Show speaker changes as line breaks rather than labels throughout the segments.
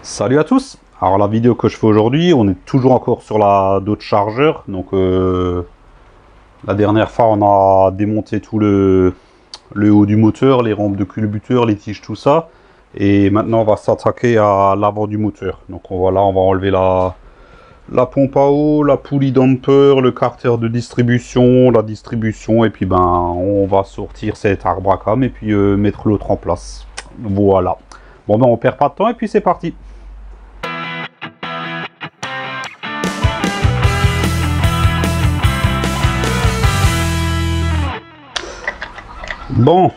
Salut à tous. Alors la vidéo que je fais aujourd'hui, on est toujours encore sur la Dodge Charger. Donc la dernière fois on a démonté tout le haut du moteur, les rampes de culbuteur, les tiges, tout ça. Et maintenant on va s'attaquer à l'avant du moteur. Donc on va enlever la pompe à eau, la poulie damper, le carter de distribution, la distribution, et puis ben on va sortir cet arbre à cam et puis mettre l'autre en place. Voilà. Bon ben on perd pas de temps et puis c'est parti. Bon,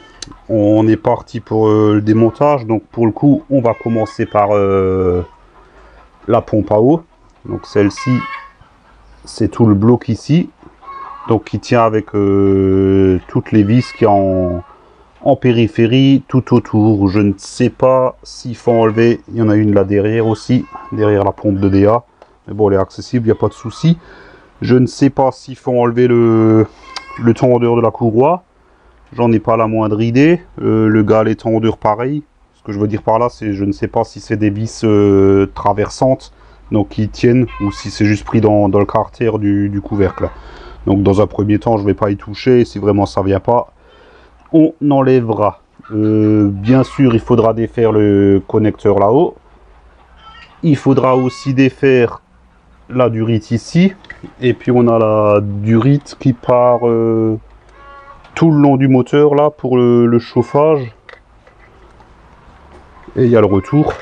on est parti pour le démontage. Donc pour le coup, on va commencer par la pompe à eau. Donc celle-ci, c'est tout le bloc ici. Donc qui tient avec toutes les vis qui en périphérie, tout autour. Je ne sais pas s'il faut enlever. Il y en a une là derrière aussi, derrière la pompe de DA. Mais bon, elle est accessible, il n'y a pas de souci. Je ne sais pas s'il faut enlever le tendeur de la courroie. J'en ai pas la moindre idée. Le galet tendeur pareil. Ce que je veux dire par là, c'est je ne sais pas si c'est des vis traversantes, donc qui tiennent, ou si c'est juste pris dans le carter du couvercle. Donc dans un premier temps, je ne vais pas y toucher. Si vraiment ça vient pas, on enlèvera. Bien sûr, il faudra défaire le connecteur là-haut. Il faudra aussi défaire la durite ici. Et puis on a la durite qui part tout le long du moteur là pour le chauffage. Et il y a le retour.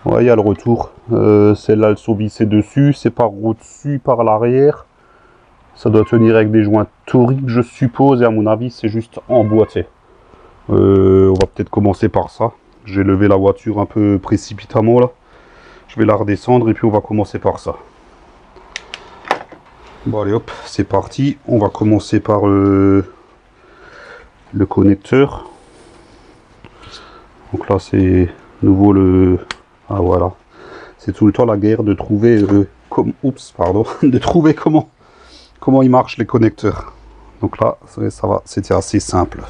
Ouais, il y a le retour. Celles-là, elles sont vissées dessus. C'est par au-dessus, par l'arrière. Ça doit tenir avec des joints toriques, je suppose. Et à mon avis, c'est juste emboîté. On va peut-être commencer par ça. J'ai levé la voiture un peu précipitamment là. Je vais la redescendre et puis on va commencer par ça. Bon allez hop, c'est parti. On va commencer par le connecteur. Donc là c'est nouveau le... Ah voilà. C'est tout le temps la guerre de trouver de trouver comment ils marchent les connecteurs. Donc là ça va, c'était assez simple.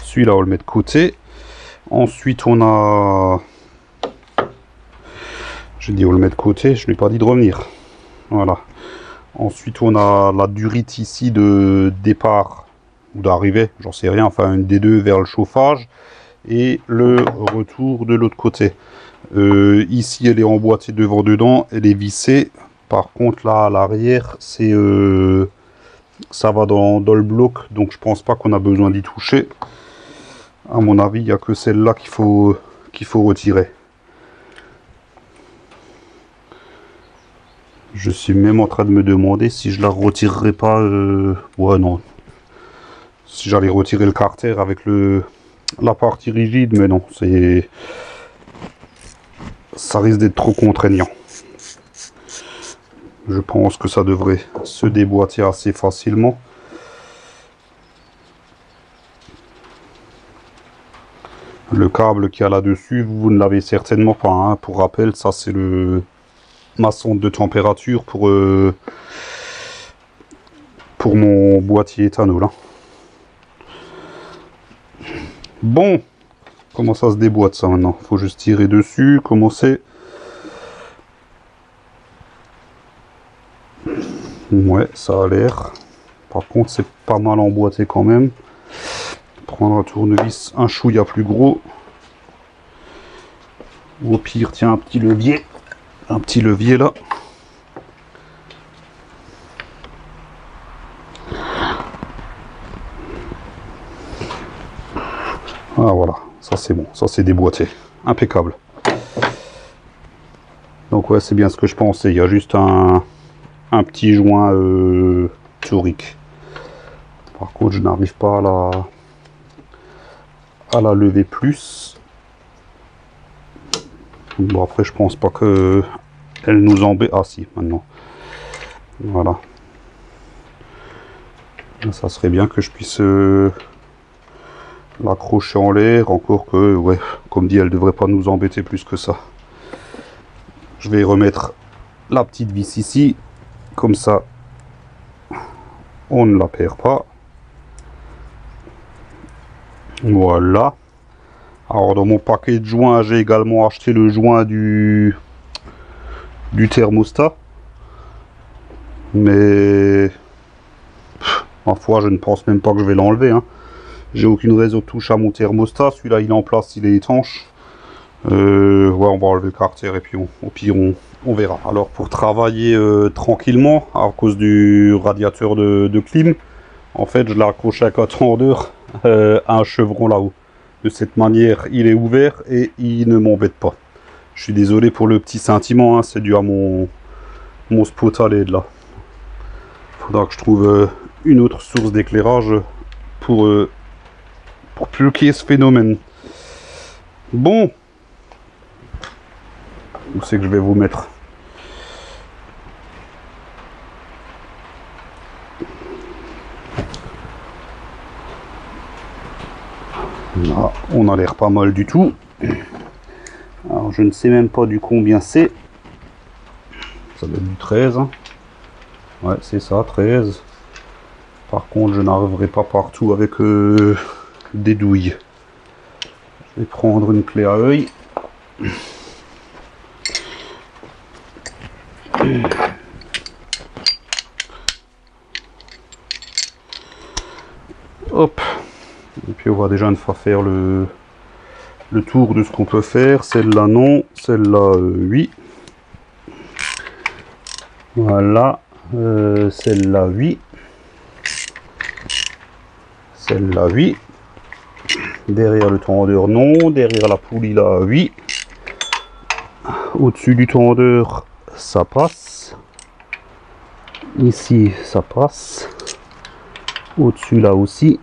Celui-là on le met de côté. Ensuite on a... J'ai dit on le met de côté, je ne lui ai pas dit de revenir. Voilà. Ensuite on a la durite ici de départ ou d'arrivée, j'en sais rien, enfin une des deux vers le chauffage. Et le retour de l'autre côté. Ici elle est emboîtée devant dedans, elle est vissée. Par contre là à l'arrière c'est ça va dans le bloc, donc je pense pas qu'on a besoin d'y toucher. À mon avis il n'y a que celle-là qu'il faut retirer. Je suis même en train de me demander si je la retirerai pas. Ouais non. Si j'allais retirer le carter avec la partie rigide, mais non, ça risque d'être trop contraignant. Je pense que ça devrait se déboîter assez facilement. Le câble qu'il y a là-dessus, vous ne l'avez certainement pas, hein. Pour rappel, ça c'est ma sonde de température pour mon boîtier éthanol, hein. Bon, comment ça se déboîte ça maintenant? Faut juste tirer dessus, commencer. Ouais, ça a l'air. Par contre, c'est pas mal emboîté quand même. Prendre un tournevis un chouïa plus gros. Ou au pire, tiens, un petit levier. Un petit levier là. Ah voilà, ça c'est bon, ça c'est déboîté. Impeccable. Donc ouais, c'est bien ce que je pensais. Il y a juste un petit joint torique. Par contre, je n'arrive pas à la lever plus. Bon après, je pense pas que elle nous embête. Ah si, maintenant. Voilà. Ça serait bien que je puisse l'accrocher en l'air, encore que, ouais, comme dit, elle devrait pas nous embêter plus que ça. Je vais remettre la petite vis ici, comme ça, on ne la perd pas. Voilà. Alors dans mon paquet de joints, j'ai également acheté le joint du thermostat. Mais ma foi, je ne pense même pas que je vais l'enlever. Hein. J'ai aucune raison de toucher à mon thermostat. Celui-là, il est en place, il est étanche. Ouais, on va enlever le carter et puis au pire, on verra. Alors pour travailler tranquillement, à cause du radiateur de clim, en fait, je l'ai accroché avec un tendeur à un chevron là-haut. De cette manière, il est ouvert et il ne m'embête pas. Je suis désolé pour le petit sentiment, hein, c'est dû à mon spot à LED là. Faudra que je trouve une autre source d'éclairage pour bloquer ce phénomène. Bon, où c'est que je vais vous mettre? Là, on a l'air pas mal du tout. Alors je ne sais même pas du combien c'est. Ça doit être du 13. Hein. Ouais, c'est ça, 13. Par contre, je n'arriverai pas partout avec des douilles. Je vais prendre une clé à œil. Hop. Et puis on va déjà une fois faire le tour de ce qu'on peut faire. Celle-là non, celle-là oui. Voilà. Celle-là oui. Celle-là oui. Derrière le tendeur non. Derrière la poulie là oui. Au-dessus du tendeur ça passe. Ici ça passe. Au-dessus là aussi.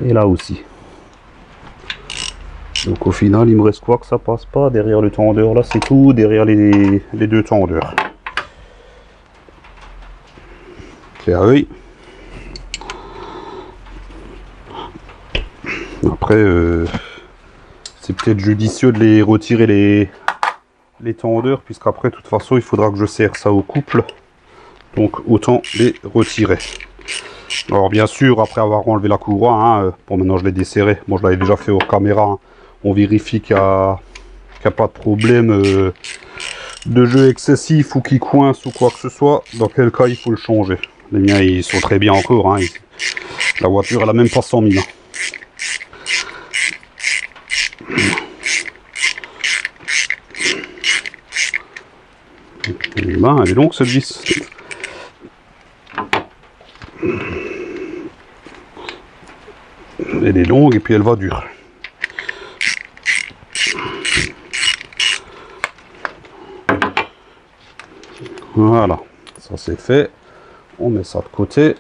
Et là aussi. Donc au final il me reste quoi que ça passe pas. Derrière le tendeur là c'est tout. Derrière les deux tendeurs. Clé à œil. Après c'est peut-être judicieux de les retirer les tendeurs, puisqu'après de toute façon il faudra que je serre ça au couple. Donc autant les retirer. Alors bien sûr, après avoir enlevé la courroie, hein, bon maintenant je l'ai desserré, bon je l'avais déjà fait hors caméra, hein, on vérifie qu'il n'y a pas de problème de jeu excessif ou qui coince ou quoi que ce soit, dans quel cas il faut le changer. Les miens ils sont très bien encore, hein, la voiture elle a même pas 100 000. Hein. Et ben, elle est longue cette vis. Elle est longue et puis elle va dure. Voilà, ça c'est fait. On met ça de côté.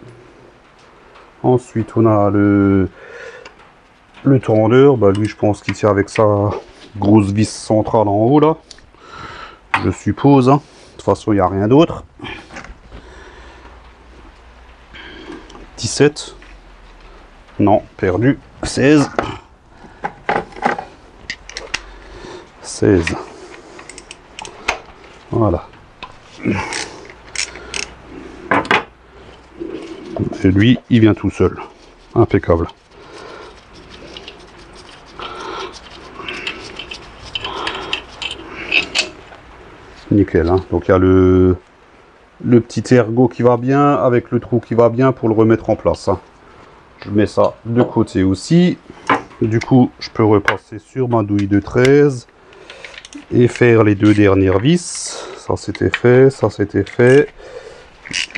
Ensuite on a le tendeur. Bah, lui je pense qu'il tient avec sa grosse vis centrale en haut là. Je suppose. Hein. De toute façon il n'y a rien d'autre. 17. Non, perdu. 16. 16. Voilà. Et lui, il vient tout seul. Impeccable. Nickel. Hein. Donc il y a le petit ergot qui va bien avec le trou qui va bien pour le remettre en place. Hein. Je mets ça de côté aussi. Du coup, je peux repasser sur ma douille de 13 et faire les deux dernières vis. Ça c'était fait, ça c'était fait.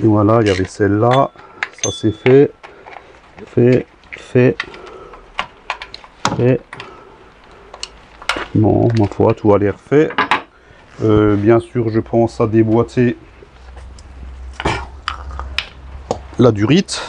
Et voilà, il y avait celle-là. Ça c'est fait. Fait. Bon, ma foi, tout a l'air fait. Bien sûr, je pense à déboîter la durite.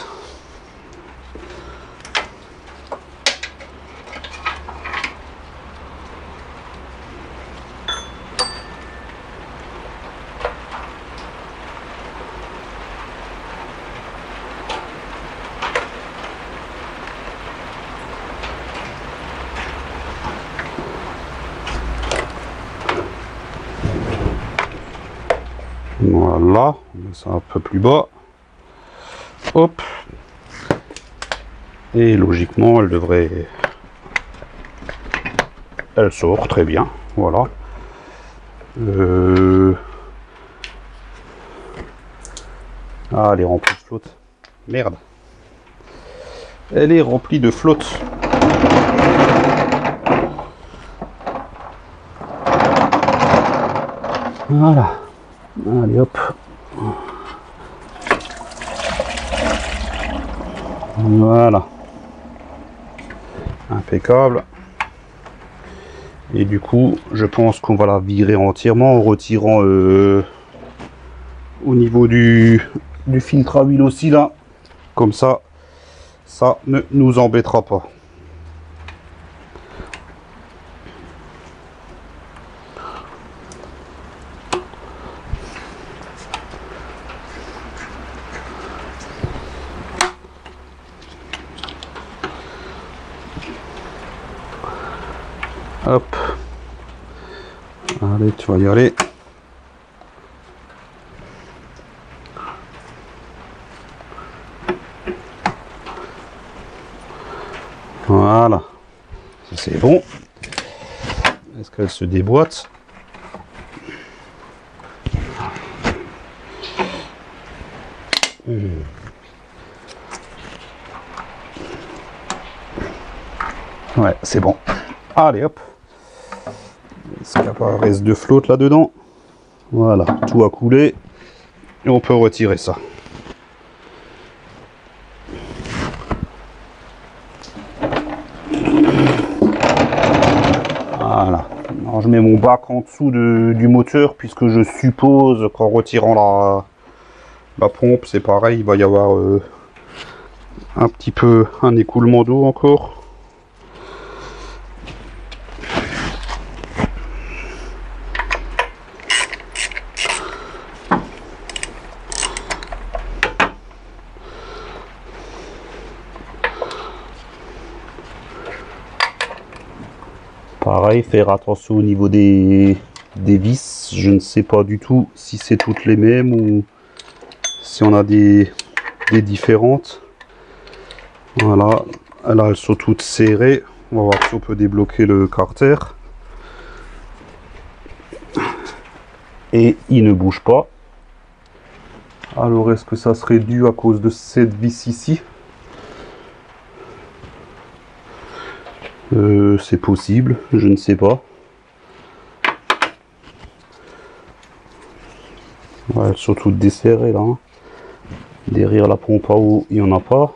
Voilà, on met ça un peu plus bas. Hop. Et logiquement, elle devrait elle sort très bien, voilà. Ah, elle est remplie de flotte. Merde. Elle est remplie de flotte. Voilà. Allez hop. Voilà. Impeccable. Et du coup, je pense qu'on va la virer entièrement en retirant au niveau du filtre à huile aussi là. Comme ça ne nous embêtera pas. Hop. Allez, tu vas y aller. Voilà. C'est bon. Est-ce qu'elle se déboîte? Ouais, c'est bon. Allez hop. Est-ce qu'il n'y a pas un reste de flotte là-dedans? Voilà, tout a coulé. Et on peut retirer ça. Voilà. Alors, je mets mon bac en dessous du moteur puisque je suppose qu'en retirant la pompe, c'est pareil, il va y avoir un petit peu un écoulement d'eau encore. Pareil, faire attention au niveau des vis. Je ne sais pas du tout si c'est toutes les mêmes ou si on a des différentes. Voilà, là elles sont toutes serrées. On va voir si on peut débloquer le carter. Et il ne bouge pas. Alors est-ce que ça serait dû à cause de cette vis ici? C'est possible, je ne sais pas. Ouais, elles sont toutes desserrées là. Hein. Derrière la pompe à eau, il n'y en a pas.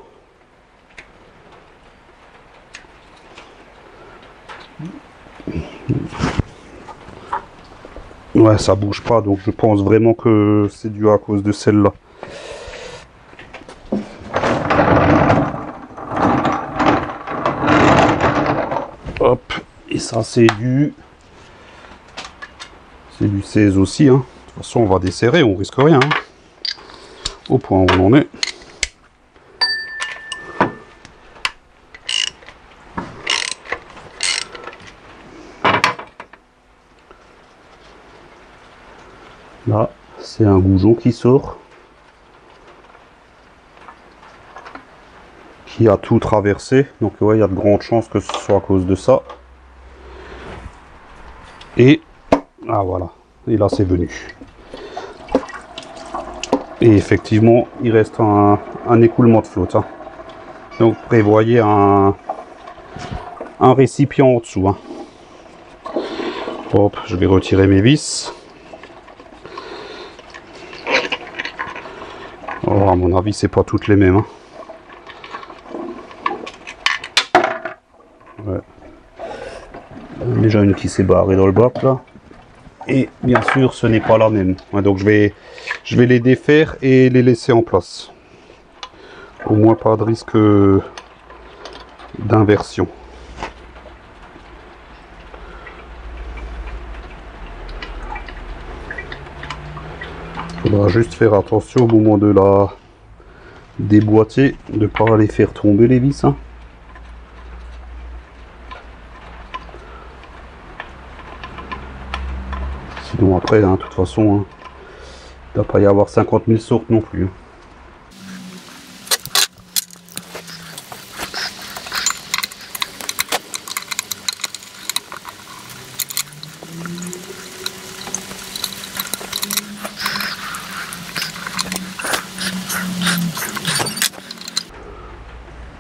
Ouais, ça bouge pas, donc je pense vraiment que c'est dû à cause de celle-là. Hop, et ça c'est du 16 aussi. Hein. De toute façon, on va desserrer, on risque rien. Hein. Au point où on en est. Là, c'est un goujon qui sort. Qui a tout traversé. Donc ouais, il y a de grandes chances que ce soit à cause de ça. Et ah voilà. Et là, c'est venu. Et effectivement, il reste un écoulement de flotte. Hein. Donc prévoyez un récipient en dessous. Hein. Hop, je vais retirer mes vis. Oh, à mon avis, c'est pas toutes les mêmes. Hein. Ouais. Déjà une qui s'est barrée dans le bac là. Et bien sûr, ce n'est pas la même. Ouais, donc je vais les défaire et les laisser en place. Au moins pas de risque d'inversion. Il faudra juste faire attention au moment de la déboîter, de ne pas les faire tomber les vis. Hein. Sinon après, hein, de toute façon, hein, il ne doit pas y avoir 50 000 sortes non plus. Hein.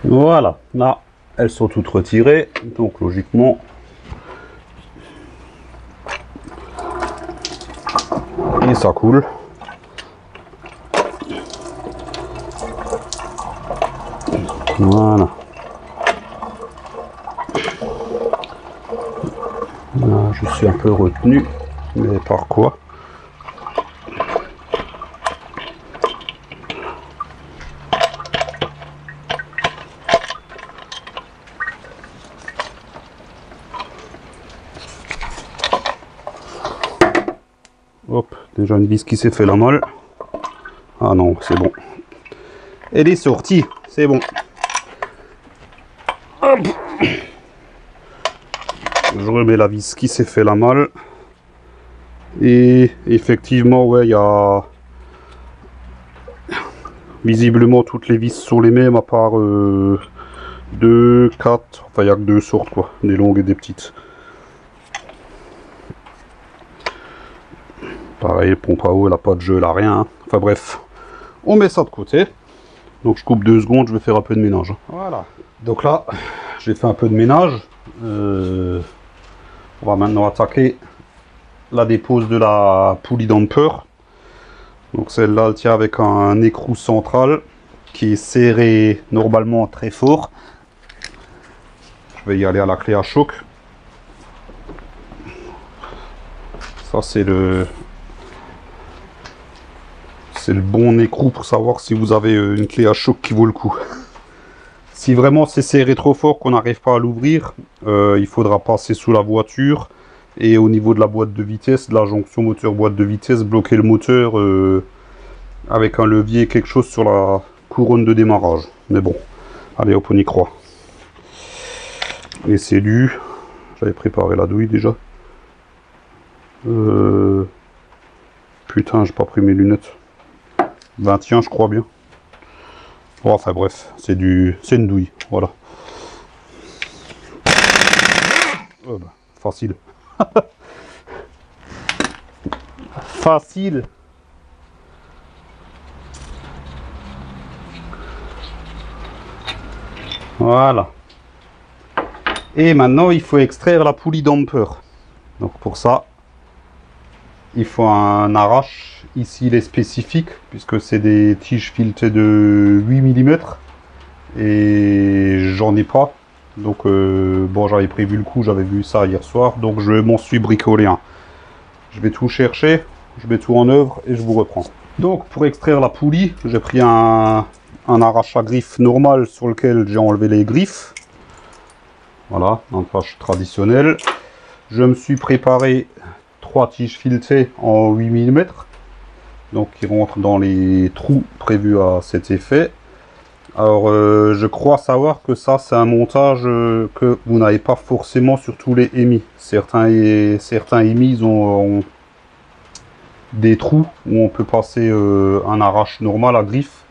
Voilà, là, elles sont toutes retirées, donc logiquement, et ça coule. Voilà. Là, je suis un peu retenu, mais par quoi? Hop, déjà une vis qui s'est fait la molle. Ah non, c'est bon. Elle est sortie, c'est bon. Hop. Je remets la vis qui s'est fait la malle. Et effectivement, ouais, il y a... Visiblement, toutes les vis sont les mêmes, à part 2, 4... Enfin, il n'y a que 2 sortes, quoi. Des longues et des petites. Pareil, pompe à eau, elle n'a pas de jeu, elle n'a rien. Hein. Enfin bref, on met ça de côté. Donc je coupe 2 secondes, je vais faire un peu de ménage. Voilà. Donc là, j'ai fait un peu de ménage. On va maintenant attaquer la dépose de la poulie damper. Donc celle-là, elle tient avec un écrou central qui est serré normalement très fort. Je vais y aller à la clé à choc. Ça c'est le bon écrou pour savoir si vous avez une clé à choc qui vaut le coup. Si vraiment c'est serré trop fort qu'on n'arrive pas à l'ouvrir, il faudra passer sous la voiture et au niveau de la boîte de vitesse, de la jonction moteur boîte de vitesse, bloquer le moteur avec un levier, quelque chose sur la couronne de démarrage. Mais bon, allez hop, on y croit. Et c'est lu. J'avais préparé la douille déjà. Putain, j'ai pas pris mes lunettes. 21, je crois bien. Bon, enfin bref, c'est une douille, voilà. Oh, bah, facile. Facile. Voilà. Et maintenant, il faut extraire la poulie damper. Donc pour ça, il faut un arrache. Ici, il est spécifique, puisque c'est des tiges filetées de 8 mm. Et j'en ai pas. Donc, bon, j'avais prévu le coup, j'avais vu ça hier soir. Donc, je m'en suis bricolé un. Je vais tout chercher, je mets tout en œuvre et je vous reprends. Donc, pour extraire la poulie, j'ai pris un arrache à griffes normal sur lequel j'ai enlevé les griffes. Voilà, un arrache traditionnel. Je me suis préparé 3 tiges filetées en 8 mm. Donc qui rentrent dans les trous prévus à cet effet. Alors je crois savoir que ça c'est un montage que vous n'avez pas forcément sur tous les EMI. Certains EMI ils ont des trous où on peut passer un arrache normal à griffe.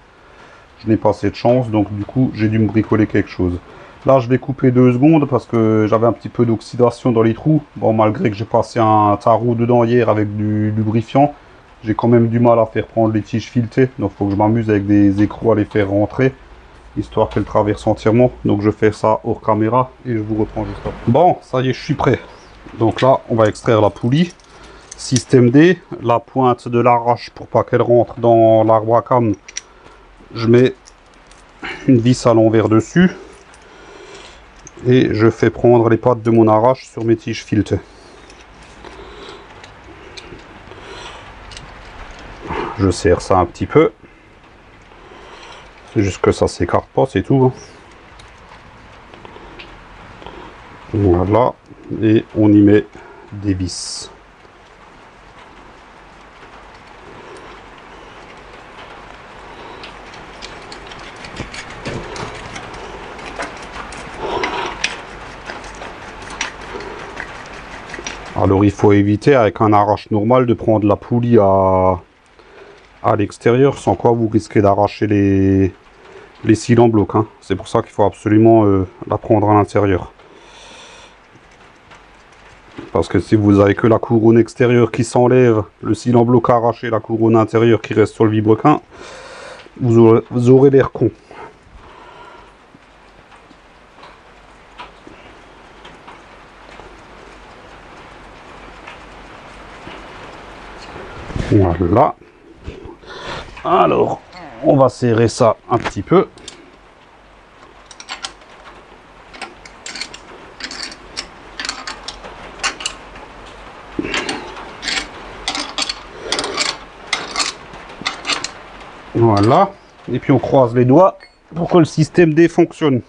Je n'ai pas cette chance, donc du coup j'ai dû me bricoler quelque chose. Là je vais couper 2 secondes parce que j'avais un petit peu d'oxydation dans les trous. Bon, malgré que j'ai passé un tarot dedans hier avec du lubrifiant, j'ai quand même du mal à faire prendre les tiges filetées. Donc il faut que je m'amuse avec des écrous à les faire rentrer, histoire qu'elles traversent entièrement. Donc je fais ça hors caméra et je vous reprends juste après. Bon, ça y est, je suis prêt. Donc là, on va extraire la poulie. Système D, la pointe de l'arrache pour pas qu'elle rentre dans l'arbre à cam. Je mets une vis à l'envers dessus. Et je fais prendre les pattes de mon arrache sur mes tiges filetées. Je serre ça un petit peu. C'est juste que ça s'écarte pas, c'est tout. Hein. Voilà. Et on y met des vis. Alors il faut éviter avec un arrache normal de prendre la poulie à l'extérieur, sans quoi vous risquez d'arracher les cils en bloc. Hein. C'est pour ça qu'il faut absolument la prendre à l'intérieur. Parce que si vous avez que la couronne extérieure qui s'enlève, le cil en bloc arraché, la couronne intérieure qui reste sur le vilebrequin, vous aurez l'air con. Voilà. Alors, on va serrer ça un petit peu. Voilà. Et puis on croise les doigts pour que le système D fonctionne.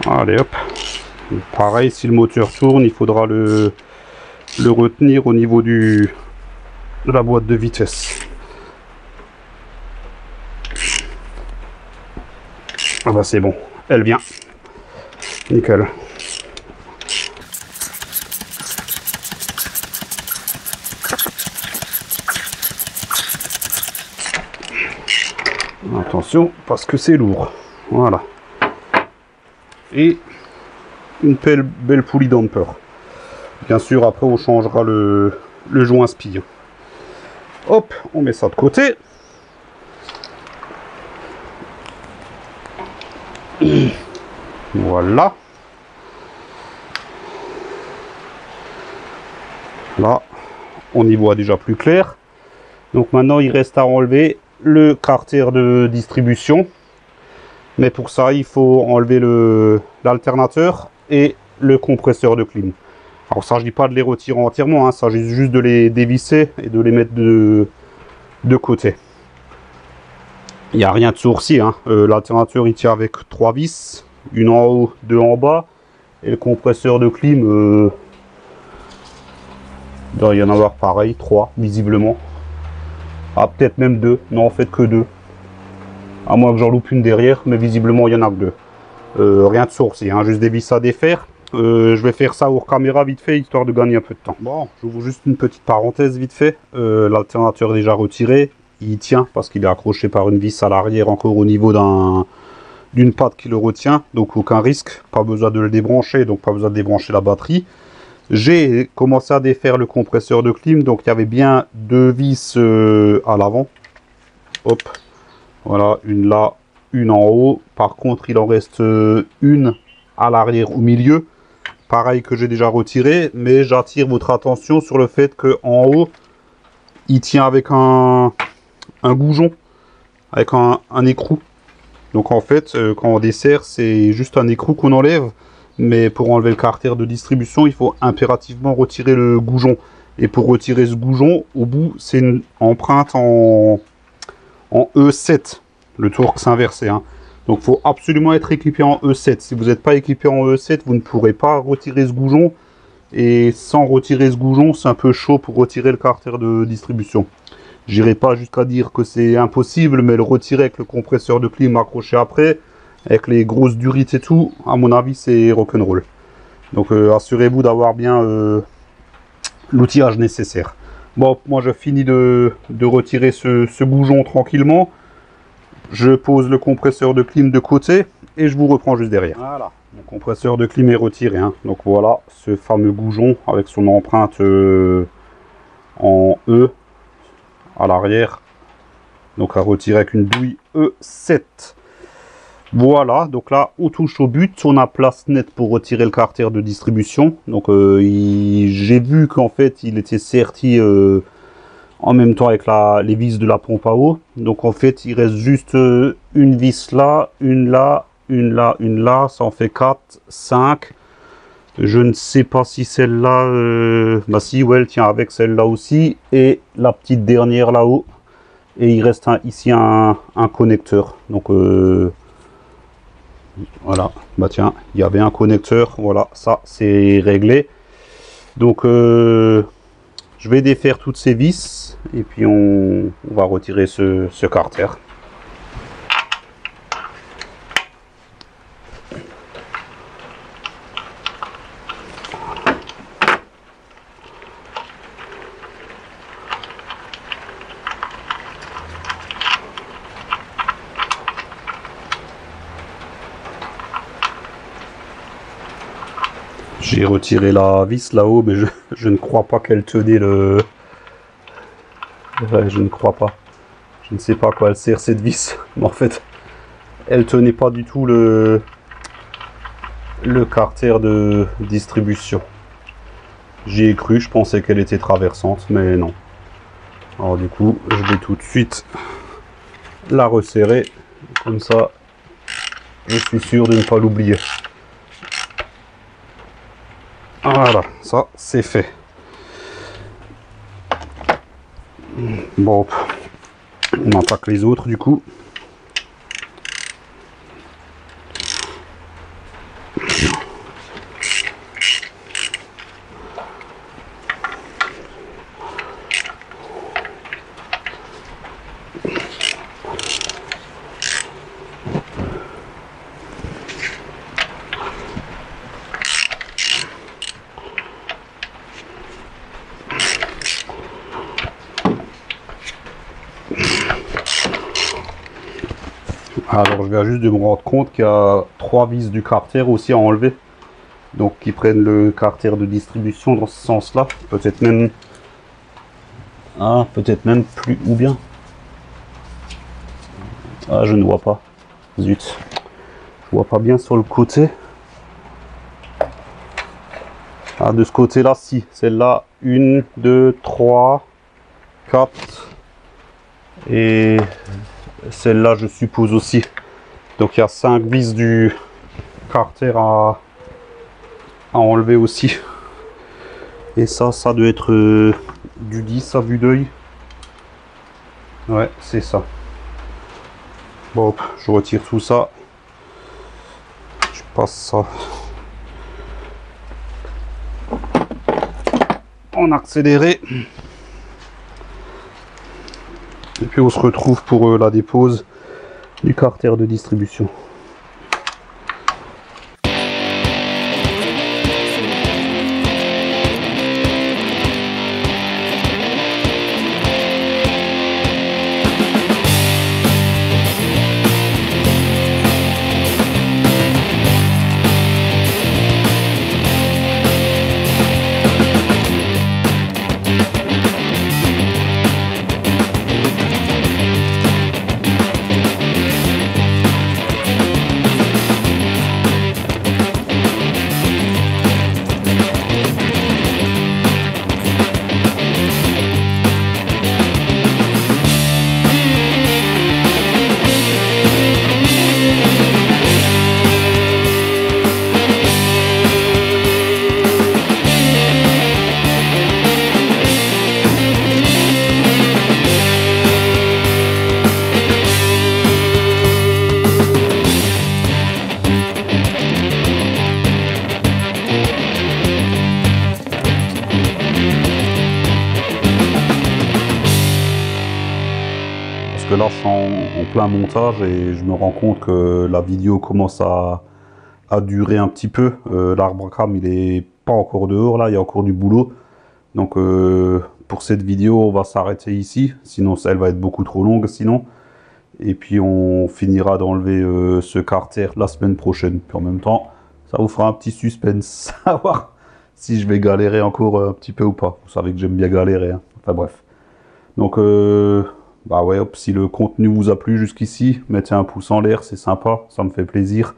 Allez hop. Pareil, si le moteur tourne, il faudra le retenir au niveau de la boîte de vitesse. Ah bah c'est bon, elle vient. Nickel. Attention, parce que c'est lourd. Voilà. Et une belle poulie damper. Bien sûr, après on changera le joint spille. Hop, on met ça de côté. Voilà. Là, on y voit déjà plus clair. Donc maintenant, il reste à enlever le carter de distribution. Mais pour ça, il faut enlever l'alternateur et le compresseur de clim. Alors ça, je dis pas de les retirer entièrement, hein, ça juste de les dévisser et de les mettre de côté. Il n'y a rien de sourcier, hein. L'alternateur il tient avec 3 vis, une en haut, 2 en bas, et le compresseur de clim, il doit y en avoir pareil, 3 visiblement. Ah, peut-être même 2, non en fait que 2. À moins que j'en loupe une derrière, mais visiblement il y en a que 2. Rien de sourcier, hein, juste des vis à défaire. Je vais faire ça hors caméra vite fait, histoire de gagner un peu de temps. Bon, j'ouvre juste une petite parenthèse vite fait. L'alternateur est déjà retiré. Il tient parce qu'il est accroché par une vis à l'arrière encore au niveau d'une patte qui le retient. Donc aucun risque, pas besoin de le débrancher, donc pas besoin de débrancher la batterie. J'ai commencé à défaire le compresseur de clim, donc il y avait bien 2 vis à l'avant. Hop, voilà, une là, une en haut. Par contre, il en reste une à l'arrière au milieu. Pareil que j'ai déjà retiré, mais j'attire votre attention sur le fait que en haut, il tient avec un goujon, avec un écrou. Donc en fait, quand on dessert, c'est juste un écrou qu'on enlève. Mais pour enlever le carter de distribution, il faut impérativement retirer le goujon. Et pour retirer ce goujon, au bout, c'est une empreinte en E7. Le torque inversé, hein. Donc il faut absolument être équipé en E7. Si vous n'êtes pas équipé en E7, vous ne pourrez pas retirer ce goujon. Et sans retirer ce goujon, c'est un peu chaud pour retirer le carter de distribution. J'irai pas jusqu'à dire que c'est impossible, mais le retirer avec le compresseur de clim accroché après, avec les grosses durites et tout, à mon avis, c'est rock'n'roll. Donc assurez-vous d'avoir bien l'outillage nécessaire. Bon, moi je finis de retirer ce goujon tranquillement. Je pose le compresseur de clim de côté et je vous reprends juste derrière. Voilà, mon compresseur de clim est retiré, hein. Donc voilà, ce fameux goujon avec son empreinte en E à l'arrière. Donc à retirer avec une douille E7. Voilà, donc là on touche au but, on a place nette pour retirer le carter de distribution. Donc j'ai vu qu'en fait il était serti en même temps avec les vis de la pompe à eau. Donc en fait il reste juste une vis là, une là, une là, une là, ça en fait 4, 5. Je ne sais pas si celle-là, bah si, ouais, elle tient avec celle-là aussi, et la petite dernière là-haut. Et il reste ici un connecteur. Donc voilà, bah tiens, il y avait un connecteur, voilà, ça c'est réglé. Donc je vais défaire toutes ces vis et puis on va retirer ce carter. J'ai retiré la vis là-haut, mais je ne crois pas qu'elle tenait le... Ouais, je ne crois pas. Je ne sais pas à quoi elle sert cette vis, mais en fait, elle tenait pas du tout le carter de distribution. J'y ai cru, je pensais qu'elle était traversante, mais non. Alors du coup, je vais tout de suite la resserrer, comme ça, je suis sûr de ne pas l'oublier. Voilà, ça c'est fait. Bon, on attaque les autres du coup. Alors je viens juste de me rendre compte qu'il y a 3 vis du carter aussi à enlever. Donc qui prennent le carter de distribution dans ce sens-là. Peut-être même... Ah, peut-être même plus... Ou bien... Ah, je ne vois pas. Zut. Je vois pas bien sur le côté. Ah, de ce côté-là, si. Celle-là, 1, 2, 3, 4. Et... celle-là, je suppose aussi. Donc il y a 5 vis du carter à enlever aussi. Et ça doit être du 10 à vue d'œil. Ouais, c'est ça. Bon, hop, je retire tout ça. Je passe ça en accéléré. Et puis on se retrouve pour la dépose du carter de distribution. Parce que là je suis en plein montage et je me rends compte que la vidéo commence à durer un petit peu. L'arbre à crame il est pas encore dehors là, il y a encore du boulot. Donc pour cette vidéo on va s'arrêter ici, sinon elle va être beaucoup trop longue sinon. Et puis on finira d'enlever ce carter la semaine prochaine. Puis en même temps ça vous fera un petit suspense, savoir si je vais galérer encore un petit peu ou pas. Vous savez que j'aime bien galérer, hein. Enfin bref. Donc bah ouais, hop, si le contenu vous a plu jusqu'ici, mettez un pouce en l'air, c'est sympa, ça me fait plaisir.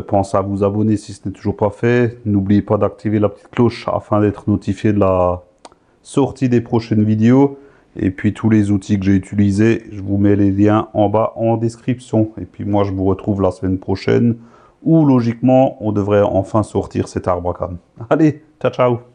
Pensez à vous abonner si ce n'est toujours pas fait. N'oubliez pas d'activer la petite cloche afin d'être notifié de la sortie des prochaines vidéos. Et puis tous les outils que j'ai utilisés, je vous mets les liens en bas en description. Et puis moi je vous retrouve la semaine prochaine, où logiquement on devrait enfin sortir cet arbre à crâne. Allez, ciao ciao!